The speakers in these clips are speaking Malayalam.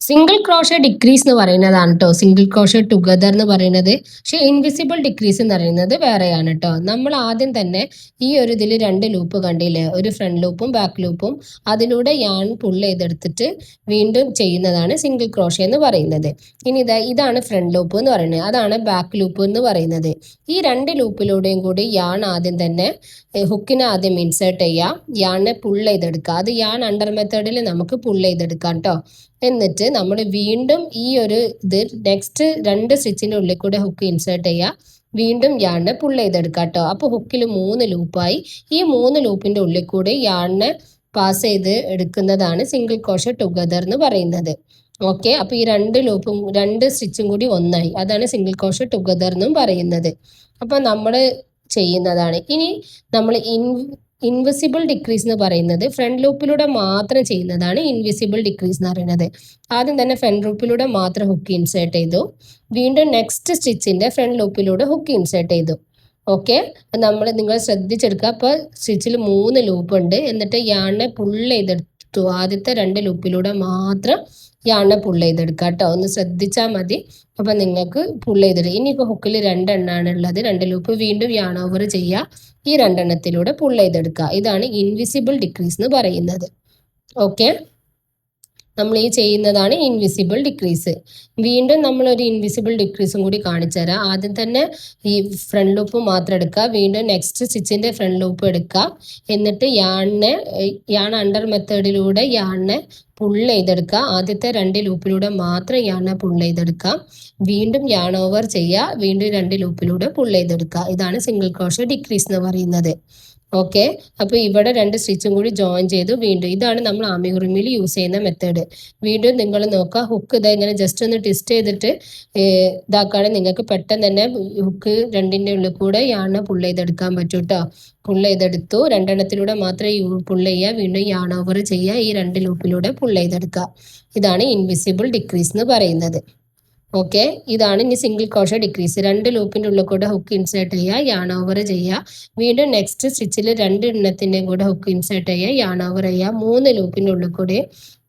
സിംഗിൾ ക്രോഷേ ഡിക്രീസ് എന്ന് പറയുന്നതാണ് കേട്ടോ. സിംഗിൾ ക്രോഷേ ടുഗദർ എന്ന് പറയുന്നത്. പക്ഷെ ഇൻവിസിബിൾ ഡിക്രീസ് എന്ന് പറയുന്നത് വേറെയാണ് കേട്ടോ. നമ്മൾ ആദ്യം തന്നെ ഈ ഒരു ഇതിൽ രണ്ട് ലൂപ്പ് കണ്ടില്ലേ, ഒരു ഫ്രണ്ട് ലൂപ്പും ബാക്ക് ലൂപ്പും. അതിലൂടെ യാൺ പുള്ള് ചെയ്തെടുത്തിട്ട് വീണ്ടും ചെയ്യുന്നതാണ് സിംഗിൾ ക്രോഷേ എന്ന് പറയുന്നത്. ഇനി ഇതാണ് ഫ്രണ്ട് ലൂപ്പ് എന്ന് പറയുന്നത്, അതാണ് ബാക്ക് ലൂപ്പ് എന്ന് പറയുന്നത്. ഈ രണ്ട് ലൂപ്പിലൂടെയും കൂടി യാൺ ആദ്യം തന്നെ ഹുക്കിനെ ആദ്യം ഇൻസേർട്ട് ചെയ്യാം, യാണിനെ പുള്ള് ചെയ്തെടുക്കുക. അത് യാൺ അണ്ടർ മെത്തേഡിൽ നമുക്ക് പുള്ള് ചെയ്തെടുക്കാം കേട്ടോ. എന്നിട്ട് നമ്മൾ വീണ്ടും ഈ ഒരു ഇത് നെക്സ്റ്റ് രണ്ട് സ്റ്റിച്ചിൻ്റെ ഉള്ളിൽ കൂടെ ഹുക്ക് ഇൻസേർട്ട് ചെയ്യുക, വീണ്ടും യാണിനെ പുള്ള് ചെയ്തെടുക്കുക കേട്ടോ. അപ്പോൾ ഹുക്കിൽ 3 ലൂപ്പായി. ഈ 3 ലൂപ്പിൻ്റെ ഉള്ളിൽ കൂടെ യാണിനെ പാസ് ചെയ്ത് എടുക്കുന്നതാണ് സിംഗിൾ ക്രോഷേ ടുഗദർ എന്ന് പറയുന്നത്. ഓക്കെ, അപ്പോൾ ഈ രണ്ട് ലൂപ്പും രണ്ട് സ്റ്റിച്ചും കൂടി ഒന്നായി, അതാണ് സിംഗിൾ ക്രോഷേ ടുഗദർ എന്നും പറയുന്നത്. അപ്പോൾ നമ്മൾ ചെയ്യുന്നതാണ്. ഇനി നമ്മൾ ഇൻവിസിബിൾ ഡിക്രീസ് എന്ന് പറയുന്നത് ഫ്രണ്ട് ലൂപ്പിലൂടെ മാത്രം ചെയ്യുന്നതാണ് ഇൻവിസിബിൾ ഡിക്രീസ് എന്ന് പറയുന്നത്. ആദ്യം തന്നെ ഫ്രണ്ട് ലൂപ്പിലൂടെ മാത്രം ഹുക്ക് ഇൻസേർട്ട് ചെയ്തു, വീണ്ടും നെക്സ്റ്റ് സ്റ്റിച്ചിന്റെ ഫ്രണ്ട് ലൂപ്പിലൂടെ ഹുക്ക് ഇൻസേർട്ട് ചെയ്തു. ഓക്കെ, നിങ്ങൾ ശ്രദ്ധിച്ചെടുക്കുക. അപ്പോൾ സ്റ്റിച്ചിൽ 3 ലൂപ്പ് ഉണ്ട്. എന്നിട്ട് യാണിനെ പുള്ള് ചെയ്തെടുത്തു. ആദ്യത്തെ 2 ലൂപ്പിലൂടെ മാത്രം യാണിനെ പുള്ള് ചെയ്തെടുക്കുക കേട്ടോ. ഒന്ന് ശ്രദ്ധിച്ചാൽ മതി. അപ്പം നിങ്ങൾക്ക് പുള്ള് ചെയ്തെടുക്കുക. ഇനിയിപ്പോൾ ഹുക്കിൽ 2 എണ്ണമാണ് ഉള്ളത്, 2 ലൂപ്പ്. വീണ്ടും യാൺ ഓവർ ചെയ്യുക, ഈ 2 എണ്ണത്തിലൂടെ പുള്ള് ചെയ്തെടുക്കുക. ഇതാണ് ഇൻവിസിബിൾ ഡിക്രീസ് എന്ന് പറയുന്നത്. ഓക്കെ, നമ്മൾ ഈ ചെയ്യുന്നതാണ് ഇൻവിസിബിൾ ഡിക്രീസ്. വീണ്ടും നമ്മളൊരു ഇൻവിസിബിൾ ഡിക്രീസും കൂടി കാണിച്ചു തരാം. ആദ്യം തന്നെ ഈ ഫ്രണ്ട് ലൂപ്പ് മാത്രം എടുക്കുക, വീണ്ടും നെക്സ്റ്റ് സ്റ്റിച്ചിൻ്റെ ഫ്രണ്ട് ലൂപ്പ് എടുക്കുക. എന്നിട്ട് യാൺ അണ്ടർ മെത്തേഡിലൂടെ യാണിനെ പുള്ള് ചെയ്തെടുക്കുക. ആദ്യത്തെ 2 ലൂപ്പിലൂടെ മാത്രം യാണിനെ പുള്ള് ചെയ്തെടുക്കുക, വീണ്ടും യാൺ ഓവർ ചെയ്യുക, വീണ്ടും 2 ലൂപ്പിലൂടെ പുള്ള് ചെയ്തെടുക്കുക. ഇതാണ് സിംഗിൾ ക്രോഷേ ഡിക്രീസ് എന്ന് പറയുന്നത്. ഓക്കെ, അപ്പോൾ ഇവിടെ 2 സ്റ്റിച്ചും കൂടി ജോയിൻ ചെയ്തു. വീണ്ടും ഇതാണ് നമ്മൾ ആമിഗുറുമിയിൽ യൂസ് ചെയ്യുന്ന മെത്തേഡ്. വീണ്ടും നിങ്ങൾ നോക്കുക, ഹുക്ക് ഇങ്ങനെ ജസ്റ്റ് ഒന്ന് ട്വിസ്റ്റ് ചെയ്തിട്ട് ഇതാക്കുകയാണെങ്കിൽ നിങ്ങൾക്ക് പെട്ടെന്ന് തന്നെ ഹുക്ക് 2ൻ്റെ ഉള്ളിൽ കൂടെ യാണിനെ പുള്ള് ചെയ്തെടുക്കാൻ പറ്റും കേട്ടോ. പുള്ള് ചെയ്തെടുത്തു, 2 എണ്ണത്തിലൂടെ മാത്രം പുള്ള് ചെയ്യുക, വീണ്ടും യാൺ ഓവർ ചെയ്യുക, ഈ 2 ലൂപ്പിലൂടെ പുള്ള് ചെയ്തെടുക്കുക. ഇതാണ് ഇൻവിസിബിൾ ഡിക്രീസ് എന്ന് പറയുന്നത്. ഓക്കെ, ഇതാണ് ഇനി സിംഗിൾ ക്രോഷേ ഡിക്രീസ്. 2 ലൂപ്പിൻ്റെ ഉള്ളിൽ കൂടെ ഹുക്ക് ഇൻസേർട്ട് ചെയ്യുക, യാൺ ഓവർ ചെയ്യുക, വീണ്ടും നെക്സ്റ്റ് സ്റ്റിച്ചിൽ 2 എണ്ണത്തിൻ്റെയും കൂടെ ഹുക്ക് ഇൻസേർട്ട് ചെയ്യുക, യാൺ ഓവർ ചെയ്യുക, 3 ലൂപ്പിൻ്റെ ഉള്ളിൽ കൂടെ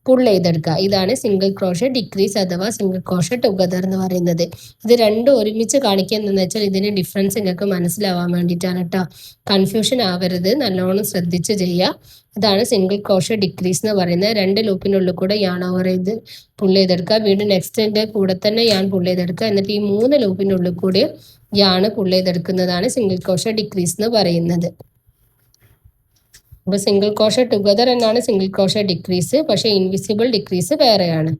പുള്ള് ചെയ്തെടുക്കുക. ഇതാണ് സിംഗിൾ ക്രോഷേ ഡിക്രീസ് അഥവാ സിംഗിൾ ക്രോഷേ ടുഗദർ എന്ന് പറയുന്നത്. ഇത് രണ്ടും ഒരുമിച്ച് കാണിക്കുന്നതെന്ന് വെച്ചാൽ ഇതിൻ്റെ ഡിഫറൻസ് നിങ്ങൾക്ക് മനസ്സിലാവാൻ വേണ്ടിയിട്ടാണ് കേട്ടോ. കൺഫ്യൂഷൻ ആവരുത്, നല്ലോണം ശ്രദ്ധിച്ച് ചെയ്യുക. ഇതാണ് സിംഗിൾ ക്രോഷേ ഡിക്രീസ് എന്ന് പറയുന്നത്. 2 ലൂപ്പിനുള്ളിൽ കൂടെ യാൺ ഓവർ ചെയ്ത് പുള്ള് ചെയ്തെടുക്കുക, വീണ്ടും നെക്സ്റ്റിൻ്റെ കൂടെ തന്നെ യാൺ പുള്ള് ചെയ്തെടുക്കുക, എന്നിട്ട് ഈ 3 ലൂപ്പിൻ്റെ ഉള്ളിൽ കൂടി യാൺ പുള്ള് ചെയ്തെടുക്കുന്നതാണ് സിംഗിൾ ക്രോഷേ ഡിക്രീസ് എന്ന് പറയുന്നത്. അപ്പോൾ സിംഗിൾ ക്രോഷേ ടുഗദർ എന്നാണ് സിംഗിൾ ക്രോഷേ ഡിക്രീസ്, പക്ഷേ ഇൻവിസിബിൾ ഡിക്രീസ് വേറെയാണ്.